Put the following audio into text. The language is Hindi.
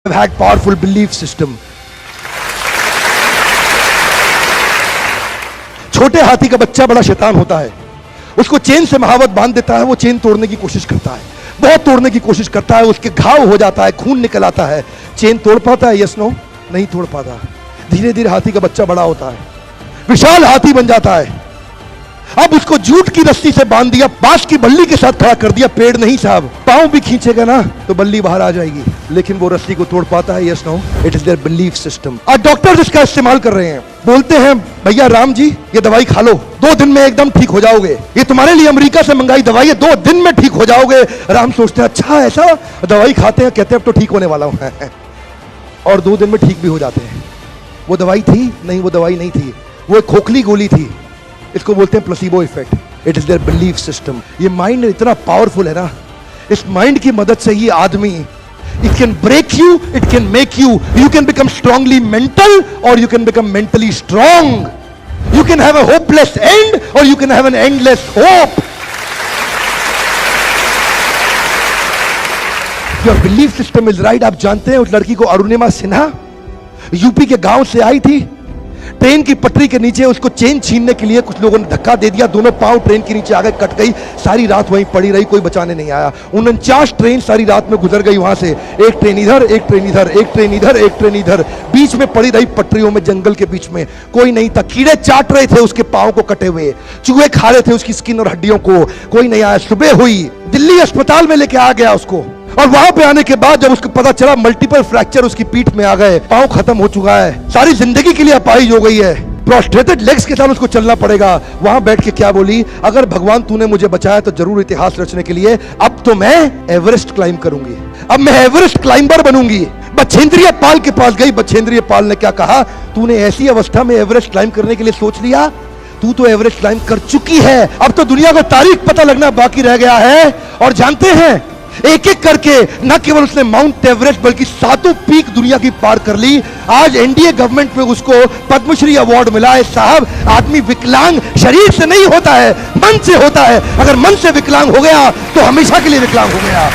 have had powerful belief system. छोटे हाथी का बच्चा बड़ा शैतान होता है, उसको चेन से महावत बांध देता है, वो चेन तोड़ने की कोशिश करता है, बहुत तोड़ने की कोशिश करता है, उसके घाव हो जाता है, खून निकल आता है। चेन तोड़ पाता है? Yes no? नहीं तोड़ पाता। धीरे धीरे हाथी का बच्चा बड़ा होता है, विशाल हाथी बन जाता है। अब उसको जूट की रस्सी से बांध दिया, बांस की बल्ली के साथ खड़ा कर दिया। पेड़ नहीं साहब, पांव भी खींचेगा ना तो बल्ली बाहर आ जाएगी, लेकिन वो रस्सी को तोड़ पाता है? Yes no? It is their belief system. आज डॉक्टर इसका इस्तेमाल कर रहे हैं, बोलते हैं भैया राम जी ये दवाई खा लो, 2 दिन में एकदम ठीक हो जाओगे, ये तुम्हारे लिए अमेरिका से मंगाई दवाई है, 2 दिन में ठीक हो जाओगे। राम सोचते हैं अच्छा ऐसा, दवाई खाते हैं, कहते हैं अब तो ठीक होने वाला हूं और 2 दिन में ठीक भी हो जाते हैं। वो दवाई थी? नहीं, वो दवाई नहीं थी, वो एक खोखली गोली थी। इसको बोलते हैं placebo effect. It is their belief system. ये माइंड इतना पावरफुल है ना, इस माइंड की मदद से ही आदमी, it can break you, it can make you, you can become strongly mental और you can become mentally strong. You can have a hopeless end और you can have an endless hope. Your belief system is right. आप जानते हैं उस लड़की को, अरुणिमा सिन्हा, यूपी के गांव से आई थी, ट्रेन की पटरी के नीचे उसको चेन छीनने के लिए कुछ लोगों ने धक्का दे दिया, दोनों पांव ट्रेन के नीचे आ गए, कट गई, सारी रात वहीं पड़ी रही, कोई बचाने नहीं आया। 49 ट्रेन सारी रात में गुजर गई वहां से, एक ट्रेन इधर, एक ट्रेन इधर, एक ट्रेन इधर, एक ट्रेन इधर, बीच में पड़ी रही पटरियों में, जंगल के बीच में। कोई नहीं था, कीड़े चाट रहे थे उसके पांव को कटे हुए, चूहे खा रहे थे उसकी स्किन और हड्डियों को, कोई नहीं आया। सुबह हुई, दिल्ली अस्पताल में लेके आ गया उसको, और वहां पे आने के बाद जब उसको पता चला मल्टीपल फ्रैक्चर उसकी पीठ में आ गए, पांव खत्म हो चुका है, सारी जिंदगी के लिए अपाहिज हो गई है, प्रोस्ट्रेटेड लेग्स के साथ उसको चलना पड़ेगा। वहां बैठ के क्या बोली? अगर भगवान तूने मुझे बचाया तो जरूर इतिहास रचने के लिए अब तो मैं एवरेस्ट क्लाइम करूंगी, अब मैं एवरेस्ट क्लाइंबर बनूंगी। बछेंद्रिय पाल के पास गई, बछेंद्रिय पाल ने क्या कहा? तूने ऐसी अवस्था में एवरेस्ट क्लाइम करने के लिए सोच लिया? तू तो एवरेस्ट क्लाइम कर चुकी है, अब तो दुनिया को तारीख पता लगना बाकी रह गया है। और जानते हैं, एक एक करके न केवल उसने माउंट एवरेस्ट बल्कि 7 पीक दुनिया की पार कर ली। आज एनडीए गवर्नमेंट में उसको पद्मश्री अवार्ड मिला है। साहब, आदमी विकलांग शरीर से नहीं होता है, मन से होता है। अगर मन से विकलांग हो गया तो हमेशा के लिए विकलांग हो गया।